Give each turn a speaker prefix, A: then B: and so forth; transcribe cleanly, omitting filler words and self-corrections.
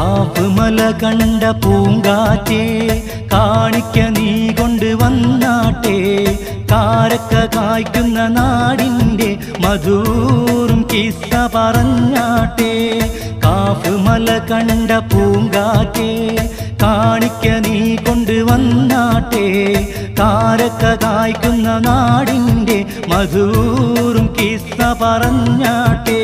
A: കാപ്പ് മല കണ്ട പൂങ്കാറ്റേ കാണിക്ക നീ കൊണ്ടുവന്നാട്ടെ കാരക്ക കായ്ക്കുന്ന നാടിൻ്റെ മധുറും കിസ്സ പറഞ്ഞാട്ടെ കാപ്പ് മല കണ്ട പൂങ്കാറ്റേ കാണിക്ക നീ കൊണ്ടുവന്നാട്ടെ കാരക്ക കായ്ക്കുന്ന നാടിൻ്റെ മധുറും കിസ്സ പറഞ്ഞാട്ടെ